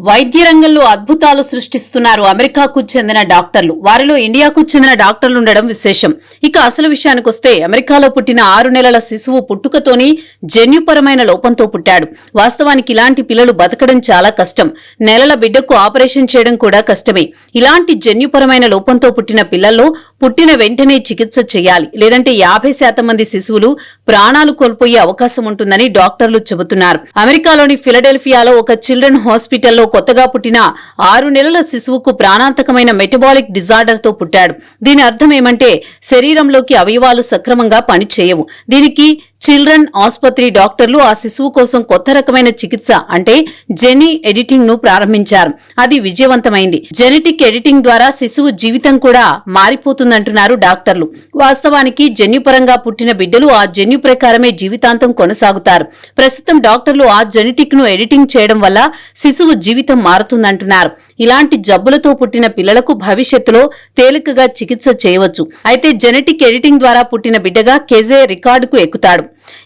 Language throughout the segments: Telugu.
వైద్య రంగంలో అద్భుతాలు సృష్టిస్తున్నారు అమెరికాకు చెందిన డాక్టర్లు. వారిలో ఇండియాకు చెందిన డాక్టర్లు ఉండడం విశేషం. ఇక అసలు విషయానికొస్తే అమెరికాలో పుట్టిన 6 నెలల శిశువు పుట్టుకతోనే జన్యుపరమైన లోపంతో పుట్టాడు. వాస్తవానికి ఇలాంటి పిల్లలు బతకడం చాలా కష్టం. నెలల బిడ్డకు ఆపరేషన్ చేయడం కూడా కష్టమే. ఇలాంటి జన్యుపరమైన లోపంతో పుట్టిన పిల్లల్లో పుట్టిన వెంటనే చికిత్స చేయాలి. లేదంటే 50% మంది శిశువులు ప్రాణాలు కోల్పోయే అవకాశం ఉంటుందని డాక్టర్లు చెబుతున్నారు. అమెరికాలోని ఫిలడెల్ఫియాలో ఒక చిల్డ్రన్ హాస్పిటల్లో కొత్తగా పుట్టిన 6 నెలల శిశువుకు ప్రాణాంతకమైన మెటబాలిక్ డిజార్డర్ తో పుట్టాడు. దీని అర్థం ఏమంటే శరీరంలోకి అవయవాలు సక్రమంగా పనిచేయవు. దీనికి చిల్డ్రన్ ఆసుపత్రి డాక్టర్లు ఆ శిశువు కోసం కొత్త రకమైన చికిత్స అంటే జెనీ ఎడిటింగ్ ను ప్రారంభించారు. అది విజయవంతమైంది. జెనెటిక్ ఎడిటింగ్ ద్వారా శిశువు జీవితం కూడా మారిపోతుందంటున్నారు డాక్టర్లు. వాస్తవానికి జన్యుపరంగా పుట్టిన బిడ్డలు ఆ జన్యు ప్రకారమే జీవితాంతం కొనసాగుతారు. ప్రస్తుతం డాక్టర్లు ఆ జెనెటిక్ ను ఎడిటింగ్ చేయడం వల్ల శిశువు జీవితం మారుతుందంటున్నారు. ఇలాంటి జబ్బులతో పుట్టిన పిల్లలకు భవిష్యత్తులో తేలికగా చికిత్స చేయవచ్చు. అయితే జెనెటిక్ ఎడిటింగ్ ద్వారా పుట్టిన బిడ్డగా కేజే రికార్డుకు ఎక్కుతాడు.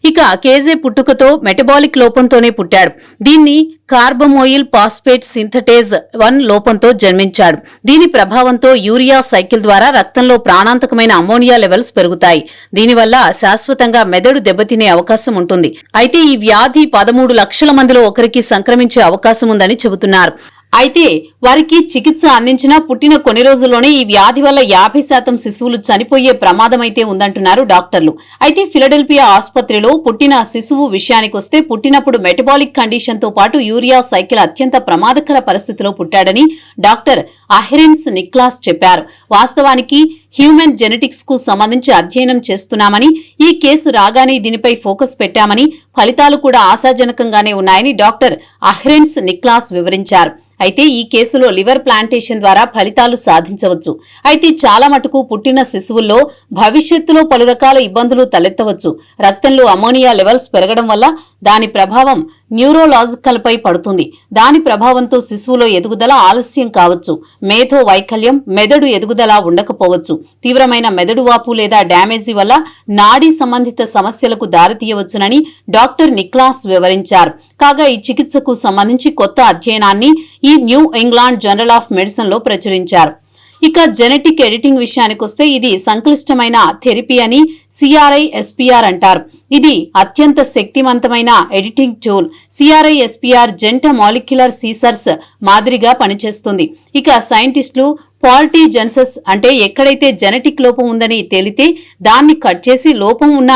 ఇక కేజే పుట్టుకతో మెటబాలిక్ లోపంతోనే పుట్టాడు. దీన్ని కార్బమోయిల్ ఫాస్ఫేట్ సింథటేజ్ 1 లోపంతో జన్మించాడు. దీని ప్రభావంతో యూరియా సైకిల్ ద్వారా రక్తంలో ప్రాణాంతకమైన అమ్మోనియా లెవెల్స్ పెరుగుతాయి. దీనివల్ల శాశ్వతంగా మెదడు దెబ్బతినే అవకాశం ఉంటుంది. అయితే ఈ వ్యాధి 13 లక్షల మందిలో ఒకరికి సంక్రమించే అవకాశం ఉందని చెబుతున్నారు. అయితే వారికి చికిత్స అందించినా పుట్టిన కొన్ని రోజుల్లోనే ఈ వ్యాధి వల్ల 50% శిశువులు చనిపోయే ప్రమాదమైతే ఉందంటున్నారు డాక్టర్లు. అయితే ఫిలడెల్ఫియా ఆసుపత్రిలో పుట్టిన శిశువు విషయానికొస్తే పుట్టినప్పుడు మెటబాలిక్ కండిషన్ తో పాటు యూరియా సైకిల్ అత్యంత ప్రమాదకర పరిస్థితిలో పుట్టాడని డాక్టర్ అహ్రెన్స్ నిక్లాస్ చెప్పారు. వాస్తవానికి హ్యూమన్ జెనెటిక్స్ కు సంబంధించి అధ్యయనం చేస్తున్నామని, ఈ కేసు రాగానే దీనిపై ఫోకస్ పెట్టామని, ఫలితాలు కూడా ఆశాజనకంగానే ఉన్నాయని డాక్టర్ అహ్రెన్స్ నిక్లాస్ వివరించారు. అయితే ఈ కేసులో లివర్ ప్లాంటేషన్ ద్వారా ఫలితాలు సాధించవచ్చు. అయితే చాలా మటుకు పుట్టిన శిశువుల్లో భవిష్యత్తులో పలు రకాల ఇబ్బందులు తలెత్తవచ్చు. రక్తంలో అమోనియా లెవెల్స్ పెరగడం వల్ల దాని ప్రభావం న్యూరోలాజికల్ పై పడుతుంది. దాని ప్రభావంతో శిశువులో ఎదుగుదల ఆలస్యం కావచ్చు. మేధో వైకల్యం, మెదడు ఎదుగుదల ఉండకపోవచ్చు. తీవ్రమైన మెదడు వాపు లేదా డ్యామేజీ వల్ల నాడీ సంబంధిత సమస్యలకు దారితీయవచ్చునని డాక్టర్ నిక్లాస్ వివరించారు. కాగా ఈ చికిత్సకు సంబంధించి కొత్త అధ్యయనాన్ని ఈ new England journal of medicine లో ప్రచురించారు. ఇక జెనెటిక్ ఎడిటింగ్ విషయానికొస్తే ఇది సంక్లిష్టమైన థెరపీ అని సిఆర్ఐఎస్పీఆర్ అంటారు. ఇది అత్యంత శక్తివంతమైన ఎడిటింగ్ టూల్. సిఆర్ఐఎస్పీఆర్ జంట మాలిక్యులర్ సీసర్స్ మాదిరిగా పనిచేస్తుంది. ఇక సైంటిస్టులు ఫాల్టీ జెన్సెస్ అంటే ఎక్కడైతే జెనెటిక్ లోపం ఉందని తేలితే దాన్ని కట్ చేసి లోపం ఉన్న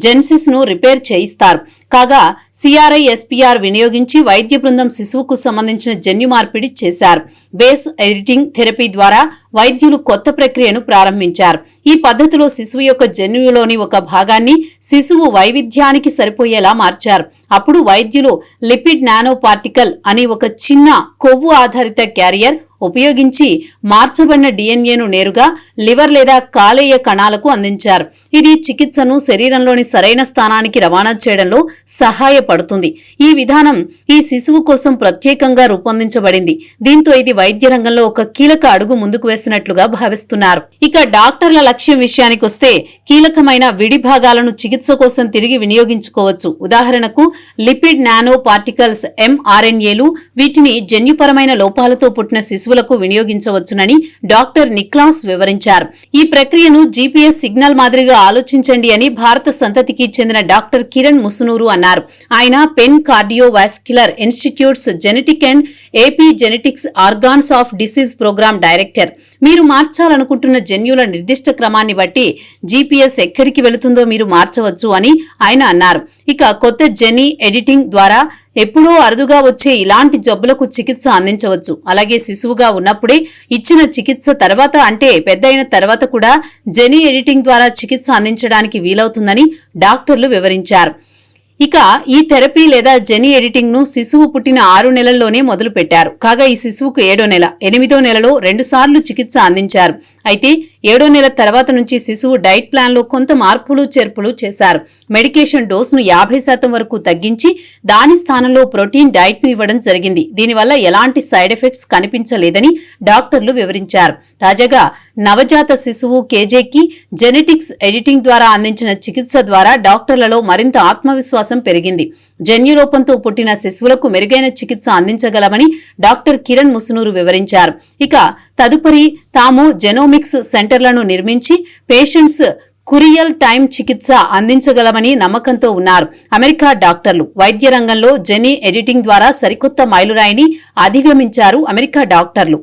జెన్సిస్ ను రిపేర్ చేయిస్తారు. కాగా సిఆర్ఐఎస్పీఆర్ వినియోగించి వైద్య బృందం శిశువుకు సంబంధించిన జన్యు మార్పిడి చేశారు. బేస్ ఎడిటింగ్ థెరపీ ద్వారా వైద్యులు కొత్త ప్రక్రియను ప్రారంభించారు. ఈ పద్ధతిలో శిశువు యొక్క జన్యువులోని ఒక భాగాన్ని శిశువు వైవిధ్యానికి సరిపోయేలా మార్చారు. అప్పుడు వైద్యులు లిపిడ్ నానో పార్టికల్ అని ఒక చిన్న కొవ్వు ఆధారిత క్యారియర్ ఉపయోగించి మార్చబడిన డిఎన్ఏను నేరుగా లివర్ లేదా కాలేయ కణాలకు అందించారు. ఇది చికిత్సను శరీరంలోని సరైన స్థానానికి రవాణా చేయడంలో సహాయపడుతుంది. ఈ విధానం ఈ శిశువు కోసం ప్రత్యేకంగా రూపొందించబడింది. దీంతో ఇది వైద్య రంగంలో ఒక కీలక అడుగు ముందుకు వేసినట్లుగా భావిస్తున్నారు. ఇక డాక్టర్ల లక్ష్యం విషయానికొస్తే కీలకమైన విడి భాగాలను చికిత్స కోసం తిరిగి వినియోగించుకోవచ్చు. ఉదాహరణకు లిపిడ్ నానో పార్టికల్స్ ఎంఆర్ఎన్ఏలు. వీటిని జన్యుపరమైన లోపాలతో పుట్టిన శిశువులకు వినియోగించవచ్చునని డాక్టర్ నిక్లాస్ వివరించారు. ఈ ప్రక్రియను జీపీఎస్ సిగ్నల్ మాదిరిగా ఆలోచించండి అని భారత సంతతికి చెందిన డాక్టర్ కిరణ్ ముసునూరు అన్నారు. ఆయన Penn cardiovascular institute's genetic and epigenetics organs of disease programme director. మీరు మార్చాలనుకుంటున్న జన్యువుల నిర్దిష్ట క్రమాన్ని బట్టి జీపీఎస్ ఎక్కడికి వెళుతుందో మీరు మార్చవచ్చు అని ఆయన అన్నారు. ఇక కొత్త జెనీ ఎడిటింగ్ ద్వారా ఎప్పుడో అరుదుగా వచ్చే ఇలాంటి జబ్బులకు చికిత్స అందించవచ్చు. అలాగే శిశువుగా ఉన్నప్పుడే ఇచ్చిన చికిత్స తర్వాత అంటే పెద్దయిన తర్వాత కూడా జెనీ ఎడిటింగ్ ద్వారా చికిత్స అందించడానికి వీలవుతుందని డాక్టర్లు వివరించారు. ఇక ఈ థెరపీ లేదా జెనీ ఎడిటింగ్ ను శిశువు పుట్టిన 6 నెలల్లోనే మొదలు పెట్టారు. కాగా ఈ శిశువుకు 7వ నెల, 8వ నెలలో 2 సార్లు చికిత్స అందించారు. అయితే 7వ నెల తర్వాత నుంచి శిశువు డైట్ ప్లాన్ లో కొంత మార్పులు చేర్పులు చేశారు. మెడికేషన్ డోసును 50% వరకు తగ్గించి దాని స్థానంలో ప్రోటీన్ డైట్ ను ఇవ్వడం జరిగింది. దీనివల్ల ఎలాంటి సైడ్ ఎఫెక్ట్స్ కనిపించలేదని డాక్టర్లు వివరించారు. తాజాగా నవజాత శిశువు కేజేకి జెనెటిక్స్ ఎడిటింగ్ ద్వారా అందించిన చికిత్స ద్వారా డాక్టర్లలో మరింత ఆత్మవిశ్వాసం విశ్వాసం పెరిగింది. జన్యులోపంతో పుట్టిన శిశువులకు మెరుగైన చికిత్స అందించగలమని డాక్టర్ కిరణ్ ముసునూరు వివరించారు. ఇక తదుపరి తాము జెనోమిక్స్ సెంటర్లను నిర్మించి పేషెంట్స్ కురియల్ టైం చికిత్స అందించగలమని నమ్మకంతో ఉన్నారు. అమెరికా డాక్టర్లు వైద్య రంగంలో జెనీ ఎడిటింగ్ ద్వారా సరికొత్త మైలురాయిని అధిగమించారు. అమెరికా డాక్టర్లు